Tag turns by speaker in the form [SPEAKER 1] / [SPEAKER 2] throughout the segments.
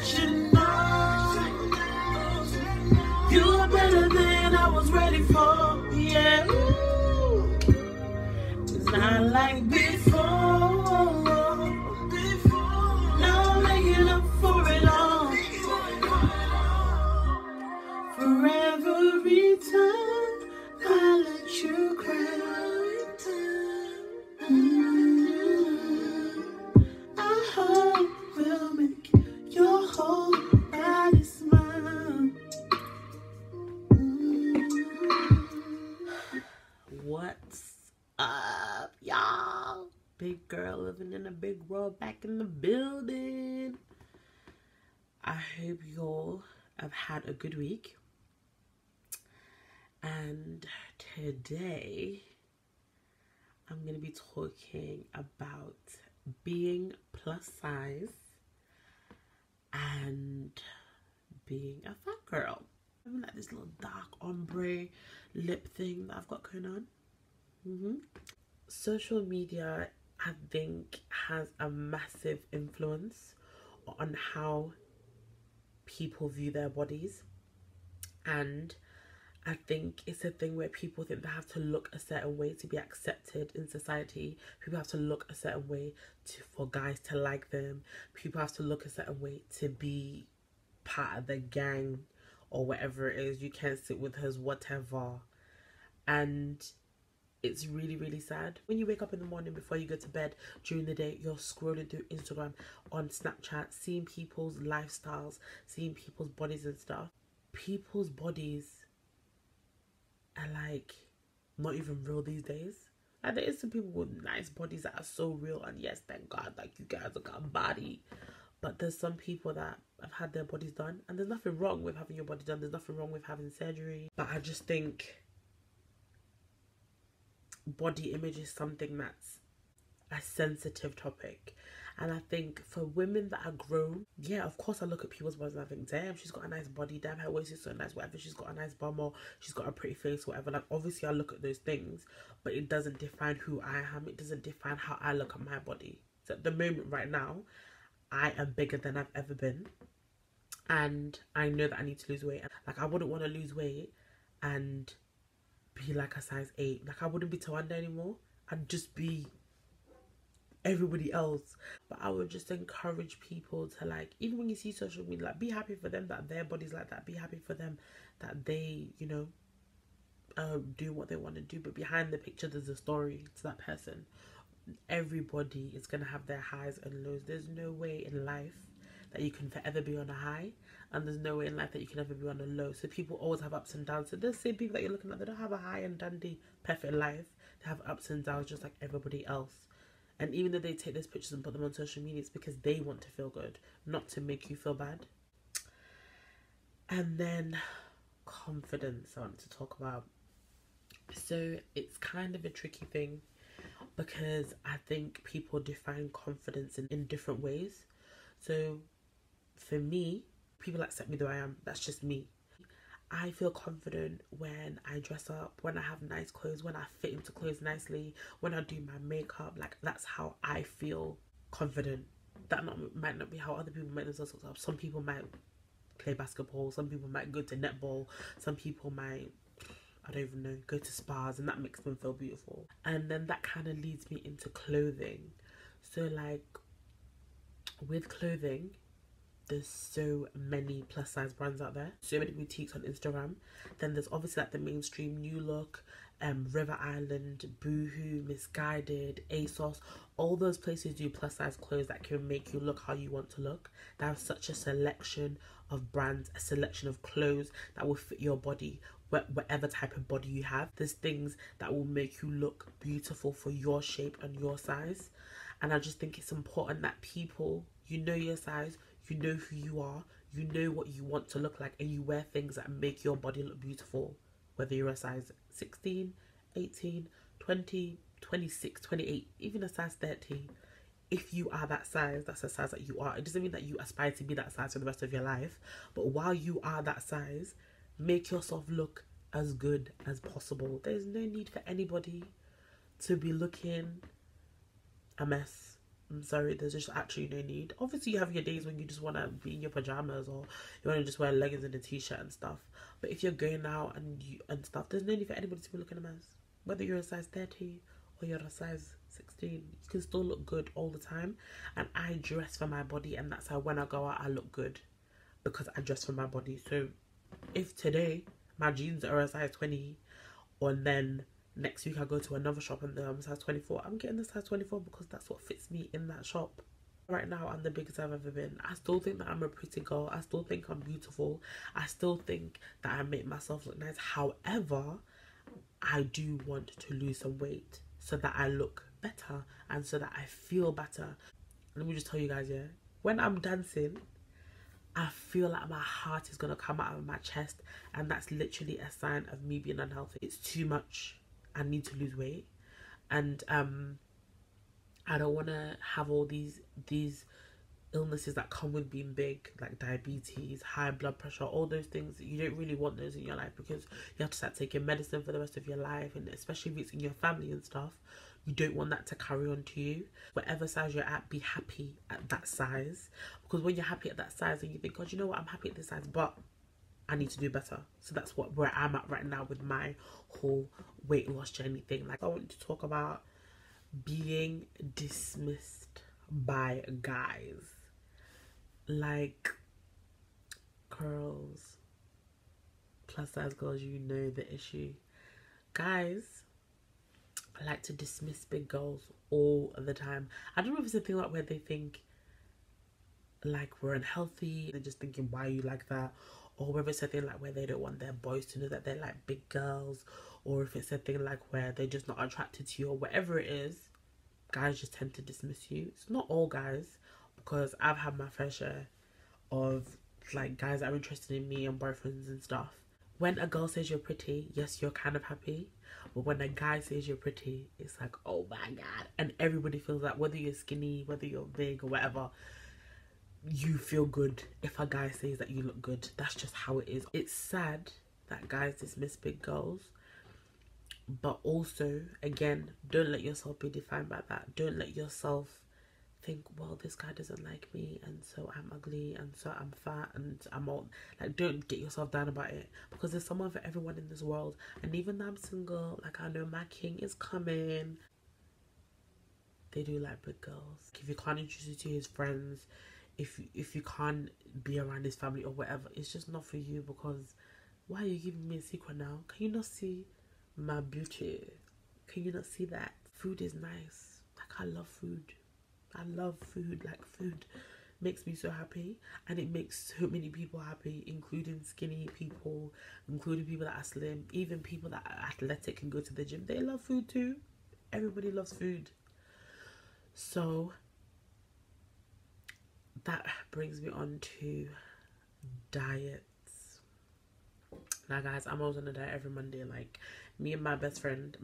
[SPEAKER 1] you know you're better than I was ready for. Yeah, ooh. It's not like before. Now I'm making up for it all. For every time I let you cry, I hope we'll make your whole body smile. What's up, y'all? Big girl living in a big world, back in the building. I hope y'all have had a good week. And today I'm going to be talking about being plus size and being a fat girl. Having like this little dark ombre lip thing that I've got going on. Social media, I think, has a massive influence on how people view their bodies, and I think it's a thing where people think they have to look a certain way to be accepted in society. People have to look a certain way for guys to like them. People have to look a certain way to be part of the gang or whatever it is. You can't sit with us, whatever. And it's really, really sad. When you wake up in the morning before you go to bed, during the day, you're scrolling through Instagram, on Snapchat, seeing people's lifestyles, seeing people's bodies and stuff. People's bodies are like not even real these days. Like, there is some people with nice bodies that are so real, and yes, thank God, like, you guys have got a body. But there's some people that have had their bodies done, and there's nothing wrong with having your body done. There's nothing wrong with having surgery. But I just think body image is something that's a sensitive topic. And I think for women that are grown, yeah, of course I look at people's bodies and I think, damn, she's got a nice body, damn, her waist is so nice, whatever, she's got a nice bum, or she's got a pretty face, whatever. Like, obviously I look at those things, but it doesn't define who I am. It doesn't define how I look at my body. So at the moment right now, I am bigger than I've ever been, and I know that I need to lose weight. Like, I wouldn't want to lose weight and be like a size 8. Like, I wouldn't be Tawanda anymore. I'd just be everybody else. But I would just encourage people to, like, even when you see social media, like, be happy for them that their body's like that. Be happy for them that they, you know, do what they want to do. But behind the picture, there's a story to that person. Everybody is going to have their highs and lows. There's no way in life that you can forever be on a high, and there's no way in life that you can ever be on a low. So people always have ups and downs. So the same people that you're looking at, they don't have a high and dandy perfect life. They have ups and downs just like everybody else. And even though they take those pictures and put them on social media, it's because they want to feel good, not to make you feel bad. And then confidence I want to talk about. So it's kind of a tricky thing, because I think people define confidence in different ways. So for me, people accept me the way I am. That's just me. I feel confident when I dress up, when I have nice clothes, when I fit into clothes nicely, when I do my makeup. Like, that's how I feel confident. That might not be how other people make themselves look up. Some people might play basketball, some people might go to netball, some people might, I don't even know, go to spas, and that makes them feel beautiful. And then that kind of leads me into clothing. So, like, with clothing, there's so many plus size brands out there, so many boutiques on Instagram. Then there's obviously like the mainstream New Look, River Island, Boohoo, Misguided, ASOS. All those places do plus size clothes that can make you look how you want to look. They have such a selection of brands, a selection of clothes that will fit your body, whatever type of body you have. There's things that will make you look beautiful for your shape and your size. And I just think it's important that people, you know your size, you know who you are, you know what you want to look like, and you wear things that make your body look beautiful. Whether you're a size 16, 18, 20, 26, 28, even a size 30. If you are that size, that's the size that you are. It doesn't mean that you aspire to be that size for the rest of your life. But while you are that size, make yourself look as good as possible. There's no need for anybody to be looking a mess. I'm sorry, there's just actually no need. Obviously, you have your days when you just want to be in your pajamas or you want to just wear leggings and a t-shirt and stuff. But if you're going out and stuff, there's no need for anybody to be looking a mess. Whether you're a size 30 or you're a size 16, you can still look good all the time. And I dress for my body, and that's how when I go out, I look good because I dress for my body. So if today my jeans are a size 20, or then next week I go to another shop and they're size 24, I'm getting the size 24 because that's what fits me in that shop. Right now, I'm the biggest I've ever been. I still think that I'm a pretty girl. I still think I'm beautiful. I still think that I make myself look nice. However, I do want to lose some weight so that I look better and so that I feel better. Let me just tell you guys, yeah, when I'm dancing, I feel like my heart is going to come out of my chest, and that's literally a sign of me being unhealthy. It's too much. I need to lose weight, and I don't want to have all these illnesses that come with being big, like diabetes, high blood pressure, all those things. You don't really want those in your life because you have to start taking medicine for the rest of your life, and especially if it's in your family and stuff, you don't want that to carry on to you. Whatever size you're at, be happy at that size, because when you're happy at that size and you think, God, you know what, I'm happy at this size, but I need to do better. So that's where I'm at right now with my whole weight loss journey thing. Like, I want to talk about being dismissed by guys. Like, girls, plus size girls, you know the issue. Guys like to dismiss big girls all the time. I don't know if it's a thing like where they think like we're unhealthy, they're just thinking, why are you like that? Or whether it's a thing like where they don't want their boys to know that they're like big girls, or if it's a thing like where they're just not attracted to you, or whatever it is, guys just tend to dismiss you. It's not all guys, because I've had my fair share of like guys that are interested in me and boyfriends and stuff. When a girl says you're pretty, yes, you're kind of happy. But when a guy says you're pretty, it's like, oh my God. And everybody feels that, whether you're skinny, whether you're big or whatever, you feel good if a guy says that you look good. That's just how it is. It's sad that guys dismiss big girls. But also, again, don't let yourself be defined by that. Don't let yourself think, well, this guy doesn't like me, and so I'm ugly, and so I'm fat, and I'm all like, don't get yourself down about it, because there's someone for everyone in this world. And even though I'm single, like, I know my king is coming. They do like big girls. If you can't introduce you to his friends, if you can't be around his family or whatever, it's just not for you. Because why are you giving me a secret now? Can you not see my beauty? Can you not see that food is nice? Like, I love food. I love food. Like, food makes me so happy, and it makes so many people happy, including skinny people, including people that are slim, even people that are athletic and go to the gym. They love food too. Everybody loves food. So that brings me on to diets. Now guys, I'm always on a diet every Monday. Like, me and my best friend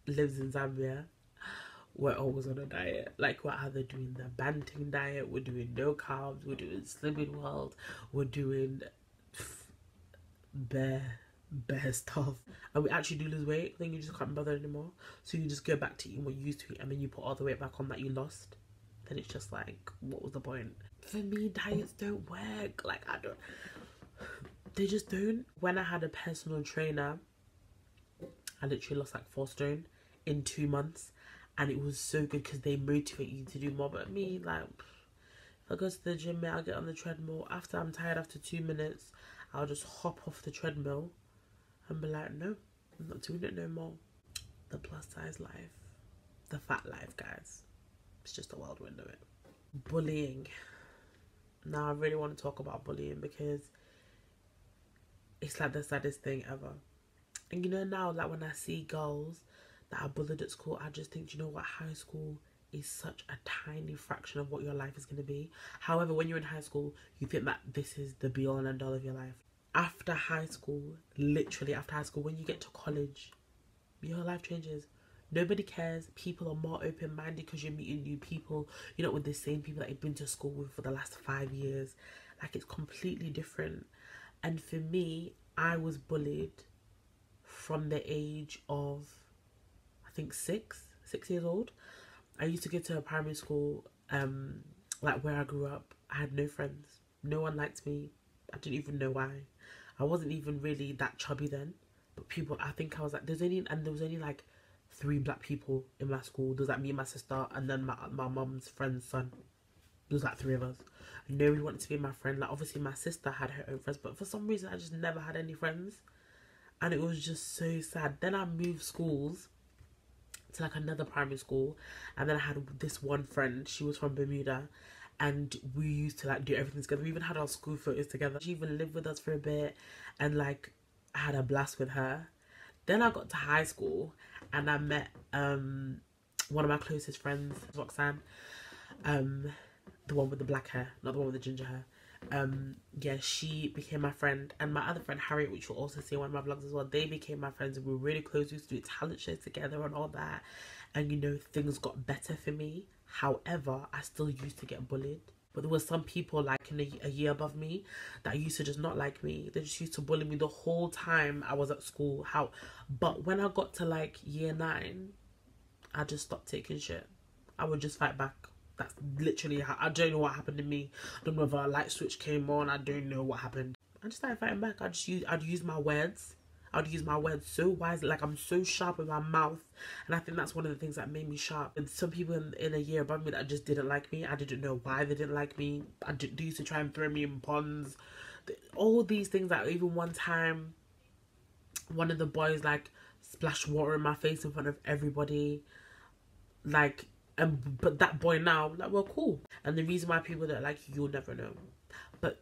[SPEAKER 1] lives in Zambia. We're always on a diet. Like, we're either doing the Banting diet, we're doing no carbs, we're doing Slimming World, we're doing bare stuff, and we actually do lose weight. Then you just can't bother anymore, so you just go back to eating what you used to eat, and then you put all the weight back on that you lost. Then it's just like, what was the point? For me, diets don't work. Like, they just don't. When I had a personal trainer, I literally lost like 4 stone in 2 months. And it was so good because they motivate you to do more. But me, like, if I go to the gym, I'll get on the treadmill. After I'm tired, after 2 minutes, I'll just hop off the treadmill and be like, no, I'm not doing it no more. The plus size life, the fat life, guys. It's just a whirlwind of it. Bullying. Now, I really want to talk about bullying because it's like the saddest thing ever. And you know, now, like, when I see girls that are bullied at school, I just think, you know what, high school is such a tiny fraction of what your life is going to be. However, when you're in high school, you think that this is the be all and end all of your life. After high school, literally after high school, when you get to college, your life changes. Nobody cares. People are more open-minded because you're meeting new people. You're not with the same people that you've been to school with for the last 5 years. Like, it's completely different. And for me, I was bullied from the age of, I think 6 years old. I used to go to a primary school, like where I grew up. I had no friends. No one liked me. I didn't even know why. I wasn't even really that chubby then. But people, I think I was like, there was only like 3 black people in my school. There was like me and my sister, and then my mum's friend's son. There was like 3 of us. Nobody wanted to be my friend. Like, obviously my sister had her own friends, but for some reason I just never had any friends. And it was just so sad. Then I moved schools to like another primary school, and then I had this one friend. She was from Bermuda, and we used to like do everything together. We even had our school photos together. She even lived with us for a bit, and like I had a blast with her. Then I got to high school, and I met one of my closest friends, Roxanne, the one with the black hair, not the one with the ginger hair. Yeah, she became my friend, and my other friend Harriet, which you'll also see in one of my vlogs as well, they became my friends, and we were really close. We used to do talent shows together and all that, and you know, things got better for me. However, I still used to get bullied. But there were some people like in a year above me that used to just not like me. They just used to bully me the whole time I was at school. But when I got to like year 9, I just stopped taking shit. I would just fight back. That's literally how, I don't know what happened to me. I don't know if a light switch came on. I don't know what happened. I just started fighting back. I'd use my words. I'd use my words so wisely. Like, I'm so sharp with my mouth. And I think that's one of the things that made me sharp. And some people in a year above me that just didn't like me. I didn't know why they didn't like me. They used to try and throw me in ponds. All these things, that even one time, one of the boys like splashed water in my face in front of everybody. Like, but that boy now, like, we're cool. And the reason why people don't like you, you'll never know. But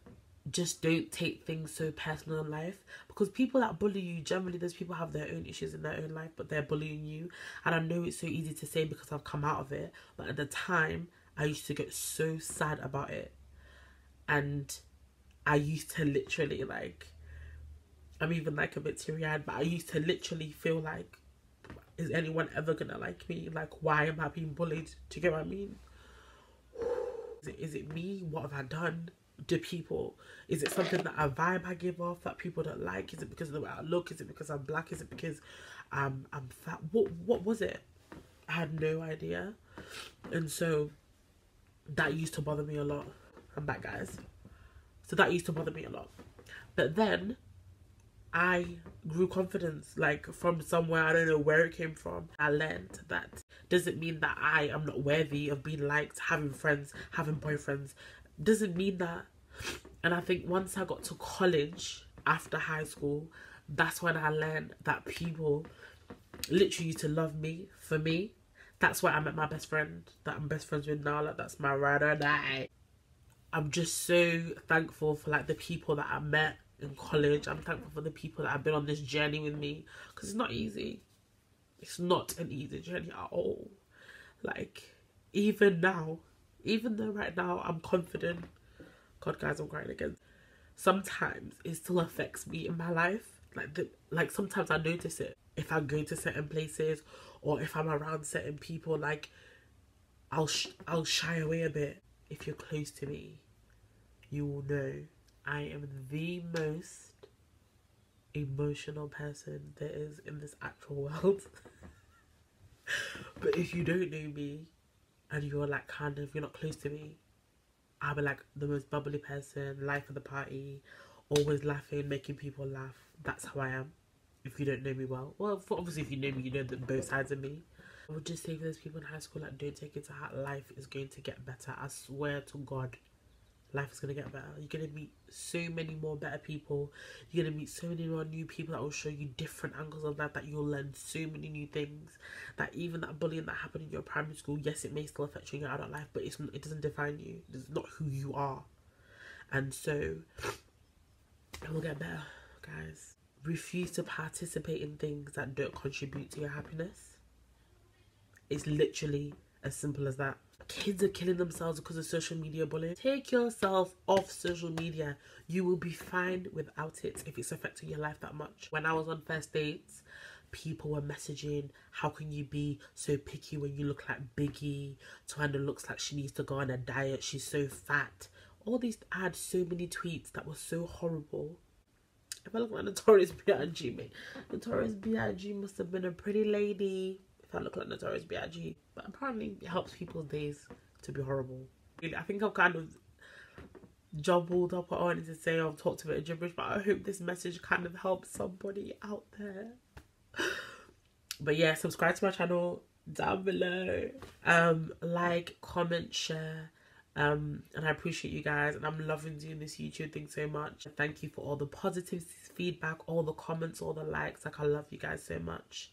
[SPEAKER 1] just don't take things so personal in life, because people that bully you, generally those people have their own issues in their own life, but they're bullying you. And I know it's so easy to say because I've come out of it, but at the time I used to get so sad about it. And I used to literally, like, I'm even like a bit teary-eyed, but I used to literally feel like, is anyone ever gonna like me? Like, why am I being bullied? Do you get what I mean? Is it me? What have I done? Do people, is it something that a vibe I give off that people don't like? Is it because of the way I look? Is it because I'm black? Is it because I'm fat? What was it? I had no idea. And so that used to bother me a lot. I'm back, guys. So that used to bother me a lot. But then I grew confidence, like, from somewhere. I don't know where it came from. I learned that doesn't mean that I am not worthy of being liked, having friends, having boyfriends. Doesn't mean that. And I think once I got to college, after high school, that's when I learned that people literally used to love me for me. That's why I met my best friend that I'm best friends with now. Like, that's my ride or die. I'm just so thankful for like the people that I met in college. I'm thankful for the people that have been on this journey with me, because it's not easy. It's not an easy journey at all. Like, even now, even though right now I'm confident, God, guys, I'm crying again. Sometimes it still affects me in my life. Like sometimes I notice it if I go to certain places, or if I'm around certain people. Like, I'll shy away a bit. If you're close to me, you will know I am the most emotional person there is in this actual world. But if you don't know me and you're like you're not close to me, I'll be like the most bubbly person, life of the party, always laughing, making people laugh. That's how I am. If you don't know me well. Well, obviously if you know me, you know both sides of me. I would just say for those people in high school, like, don't take it to heart. Life is going to get better. I swear to God, life is going to get better. You're going to meet so many more better people. You're going to meet so many more new people that will show you different angles of life, that you'll learn so many new things. That even that bullying that happened in your primary school, yes, it may still affect you in your adult life, but it doesn't define you. It's not who you are. And so, it will get better, guys. Refuse to participate in things that don't contribute to your happiness. It's literally as simple as that. Kids are killing themselves because of social media bullying. Take yourself off social media. You will be fine without it if it's affecting your life that much. When I was on first dates, people were messaging, how can you be so picky when you look like B.I.G? Tawanda looks like she needs to go on a diet. She's so fat. All these, I had so many tweets that were so horrible. If I look like Notorious B.I.G, mate. Notorious B.I.G must have been a pretty lady. If I look like Notorious B.I.G. but apparently it helps people's days to be horrible. I think I've kind of jumbled up what I wanted to say. I've talked a bit of gibberish, but I hope this message kind of helps somebody out there. But yeah, subscribe to my channel down below. Like, comment, share. And I appreciate you guys, and I'm loving doing this YouTube thing so much. Thank you for all the positive feedback, all the comments, all the likes. Like, I love you guys so much.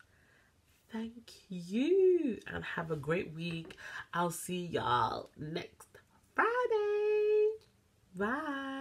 [SPEAKER 1] Thank you, and have a great week. I'll see y'all next Friday. Bye.